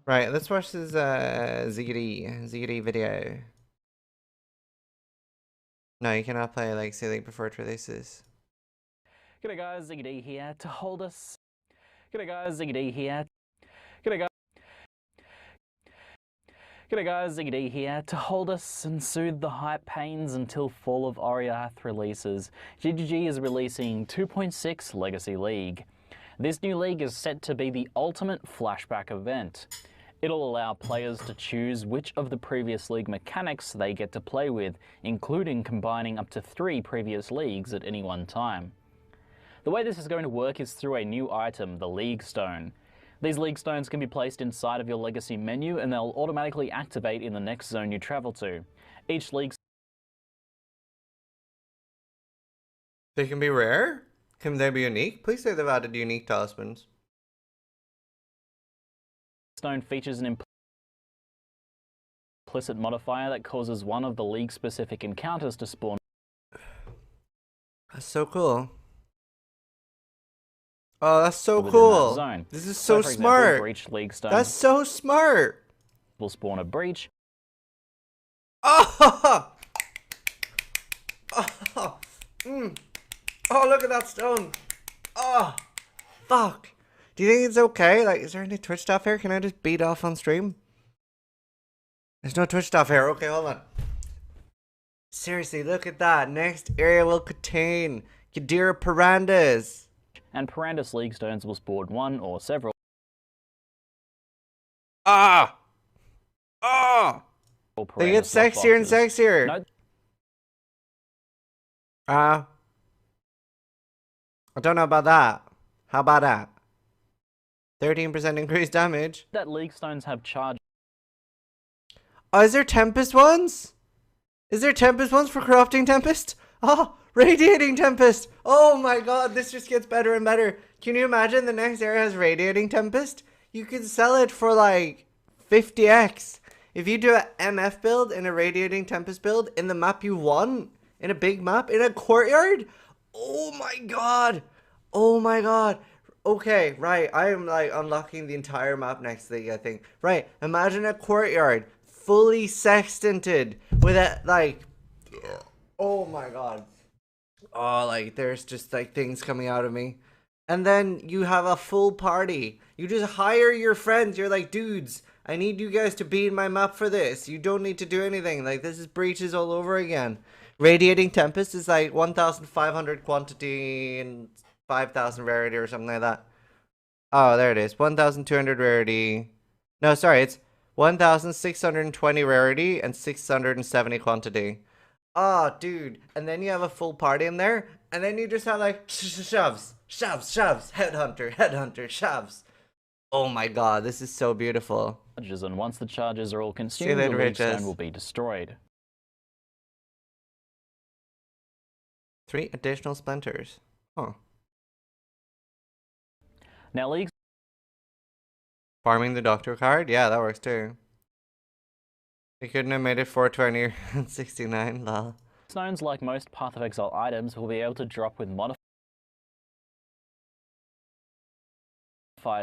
Right, let's watch this ZD video. No, you cannot play like Sea League before it releases. G'day guys, ZiggyD here to hold us. G'day guys, ZiggyD here. G'day guys. G'day guys, ZiggyD here to hold us and soothe the hype pains until Fall of Oriath releases. GGG is releasing 2.6 Legacy League. This new league is set to be the ultimate flashback event. It'll allow players to choose which of the previous league mechanics they get to play with, including combining up to 3 previous leagues at any one time. The way this is going to work is through a new item, the League Stone. These League Stones can be placed inside of your Legacy menu and they'll automatically activate in the next zone you travel to. Each League They can be rare? Can they be unique? Please say they've added unique talismans. Stone features an implicit modifier that causes one of the league-specific encounters to spawn. That's so cool. Oh, that's so within cool. that zone. This is so for example, smart. Breach League Stone That's so smart. will spawn a breach. Oh! Oh! Oh, look at that stone. Oh! Fuck. Do you think it's okay? Like, is there any Twitch stuff here? Can I just beat off on stream? There's no Twitch stuff here. Okay, hold on. Seriously, look at that. Next area will contain Qadira Pirandas. And Pirandus League Stones will spawn one or several. Ah! Ah! They get Pirandus sexier and boxes. sexier. No, I don't know about that. How about that? 13% increased damage. that League Stones have charge. Oh, is there Tempest ones? Is there Tempest ones for Corrupting Tempest? Oh, Radiating Tempest. Oh my god, this just gets better and better. Can you imagine the next area has Radiating Tempest? You could sell it for like 50x. If you do a MF build and a Radiating Tempest build in the map you want, in a big map, in a courtyard, oh my god. Oh my god. Okay, right. I am like unlocking the entire map next league, I think. Right. Imagine a courtyard fully sextanted with a like, oh my god. Oh, like there's just like things coming out of me. And then you have a full party. You just hire your friends. You're like, dudes, I need you guys to be in my map for this. You don't need to do anything. Like, this is breaches all over again. Radiating Tempest is like 1,500 quantity and 5,000 rarity or something like that. Oh, there it is. 1,200 rarity. No, sorry, it's 1,620 rarity and 670 quantity. Oh, dude. And then you have a full party in there, and then you just have like shoves, headhunter, shoves. Oh my god, this is so beautiful. And once the charges are all consumed, later, the League bitches. Stone will be destroyed. 3 additional splinters. Huh. Now, League Farming the doctor card? Yeah, that works too. You couldn't have made it 420 and 69, lol. Stones, like most Path of Exile items, will be able to drop with modifiers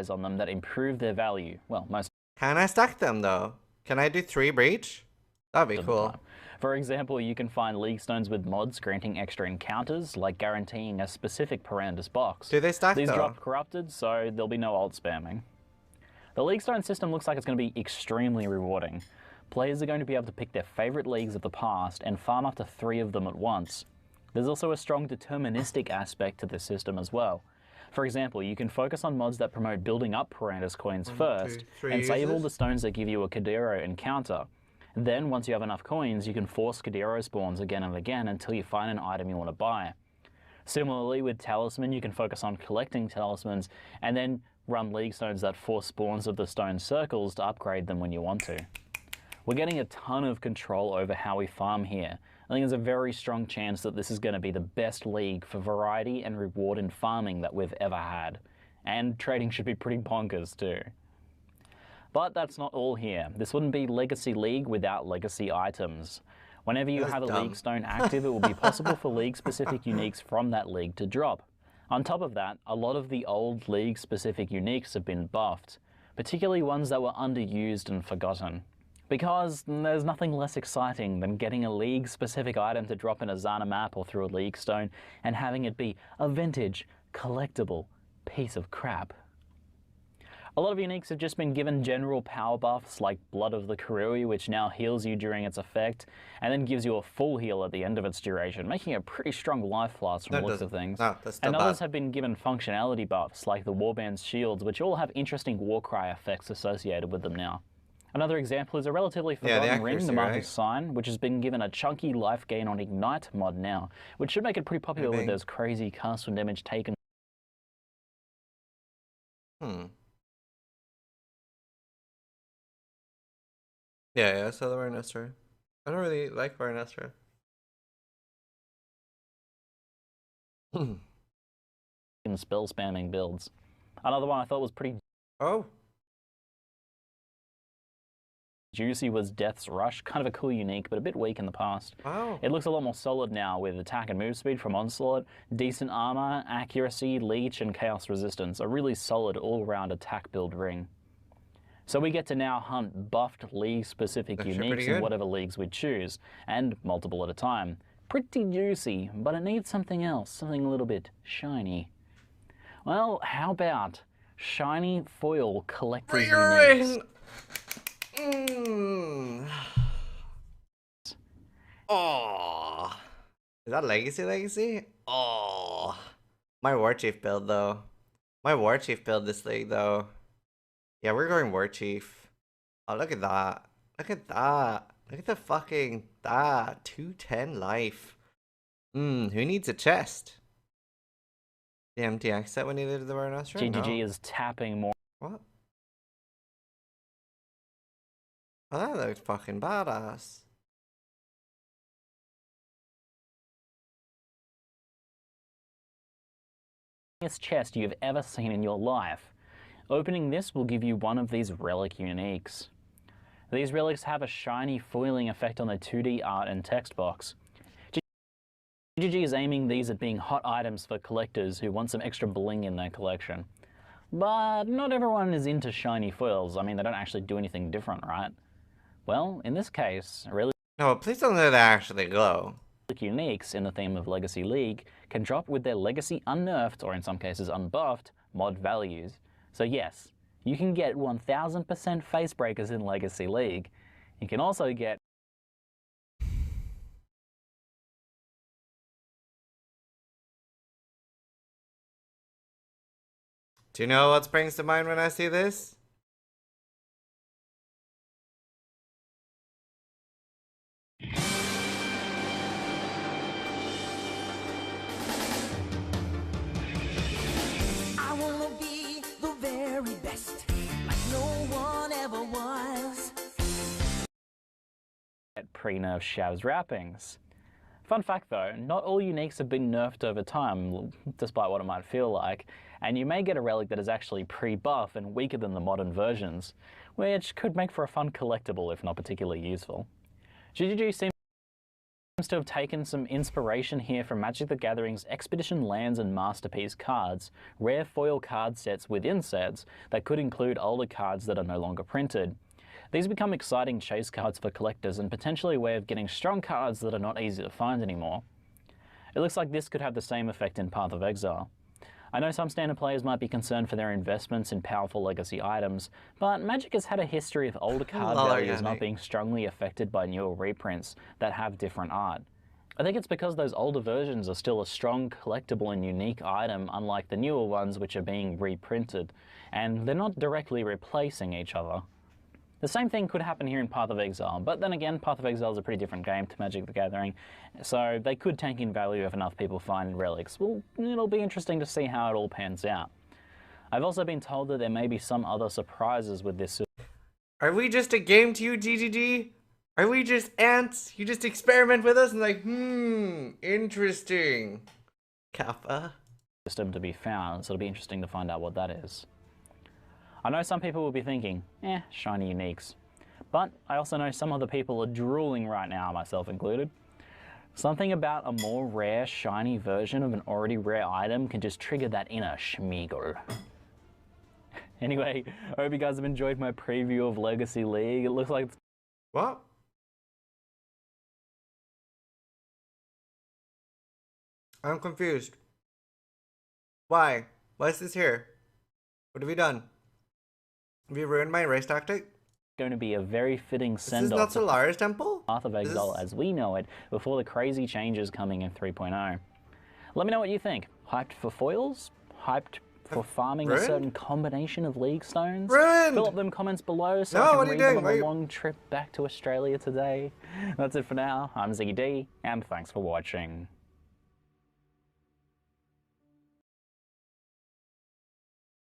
on them that improve their value. Well, most Can I stack them though? Can I do 3 breach? That'd be of the cool. time. For example, you can find League Stones with mods granting extra encounters, like guaranteeing a specific Pirandus box. Do they stack These though? drop corrupted, so there'll be no ult spamming. The League Stone system looks like it's going to be extremely rewarding. Players are going to be able to pick their favourite leagues of the past and farm up to 3 of them at once. There's also a strong deterministic aspect to this system as well. For example, you can focus on mods that promote building up Pirandus coins first, 3 and save all uses? the stones that give you a Kadiro encounter. Then, once you have enough coins, you can force Kadiro spawns again and again until you find an item you want to buy. Similarly, with Talisman, you can focus on collecting talismans, and then run League Stones that force spawns of the stone circles to upgrade them when you want to. We're getting a ton of control over how we farm here. I think there's a very strong chance that this is going to be the best league for variety and reward in farming that we've ever had. And trading should be pretty bonkers too. But that's not all here. This wouldn't be Legacy League without Legacy items. Whenever you That's have a dumb. League Stone active, it will be possible for League-specific uniques from that league to drop. On top of that, a lot of the old League-specific uniques have been buffed. particularly ones that were underused and forgotten. Because there's nothing less exciting than getting a league-specific item to drop in a Zana map or through a League Stone and having it be a vintage, collectible piece of crap. A lot of uniques have just been given general power buffs like Blood of the Karui, which now heals you during its effect, and then gives you a full heal at the end of its duration, making a pretty strong life blast from the looks of things. No, that's still and bad. others have been given functionality buffs like the Warband's shields, which all have interesting Warcry effects associated with them now. Another example is a relatively forgotten ring, the Mark of Sign, which has been given a chunky life gain on Ignite mod now, which should make it pretty popular with those crazy cast when damage taken. Yeah, I saw the Varnestra. I don't really like Varnestra. In spell spamming builds. Another one I thought was pretty juicy was Death's Rush, kind of a cool unique, but a bit weak in the past. Wow. It looks a lot more solid now with attack and move speed from Onslaught, decent armor, accuracy, leech, and chaos resistance. A really solid all-round attack build ring. So we get to now hunt buffed league-specific uniques in whatever leagues we choose, and multiple at a time. Pretty juicy, but it needs something else, something a little bit shiny. Well, how about shiny foil collector's uniques? Oh, is that legacy? Oh, my War Chief build though. My War Chief build this league though. Yeah, we're going War Chief. Oh, look at that. Look at that. Look at the fucking that 210 life. Who needs a chest? The MTX set we needed the Varnestra? GGG is tapping more. What? Oh, that looks fucking badass. Chest you've ever seen in your life. Opening this will give you one of these relic uniques. These relics have a shiny foiling effect on their 2D art and text box. GGG is aiming these at being hot items for collectors who want some extra bling in their collection. But not everyone is into shiny foils. I mean, they don't actually do anything different, right? Well, in this case, relic No, please don't let that actually glow. Uniques in the theme of Legacy League can drop with their Legacy unnerfed, or in some cases unbuffed, mod values. So yes, you can get 1000% face breakers in Legacy League. You can also get Do you know what springs to mind when I see this? I wanna be the very best, like no one ever was. Pre-nerf Shav's wrappings. Fun fact though, not all uniques have been nerfed over time, despite what it might feel like, and you may get a relic that is actually pre-buff and weaker than the modern versions, which could make for a fun collectible if not particularly useful. GGG seems to have taken some inspiration here from Magic the Gathering's Expedition Lands and Masterpiece cards, rare foil card sets within sets that could include older cards that are no longer printed. These become exciting chase cards for collectors and potentially a way of getting strong cards that are not easy to find anymore. It looks like this could have the same effect in Path of Exile. I know some standard players might be concerned for their investments in powerful legacy items, but Magic has had a history of older card values not being strongly affected by newer reprints that have different art. I think it's because those older versions are still a strong collectible and unique item, unlike the newer ones which are being reprinted, and they're not directly replacing each other. The same thing could happen here in Path of Exile, but then again, Path of Exile is a pretty different game to Magic the Gathering, so they could tank in value if enough people find relics. Well, it'll be interesting to see how it all pans out. I've also been told that there may be some other surprises with this. Are we just a game to you, GGG? Are we just ants? You just experiment with us and like, interesting. Kappa. System to be found, so it'll be interesting to find out what that is. I know some people will be thinking, shiny uniques. But I also know some other people are drooling right now, myself included. Something about a more rare, shiny version of an already rare item can just trigger that inner schmeagle. Anyway, I hope you guys have enjoyed my preview of Legacy League. It looks like it's What? I'm confused. Why? Why is this here? What have we done? Have you ruined my race tactic? going to be a very fitting This is send-off not to Solaris Temple? Path of Exile This- as we know it before the crazy changes coming in 3.0. Let me know what you think. Hyped for foils? Hyped for farming a Ruined? certain combination of League Stones? Ruined! Fill up them comments below so No, I what can are you read them doing? on Why the you- long trip back to Australia today. That's it for now. I'm Ziggy D, and thanks for watching.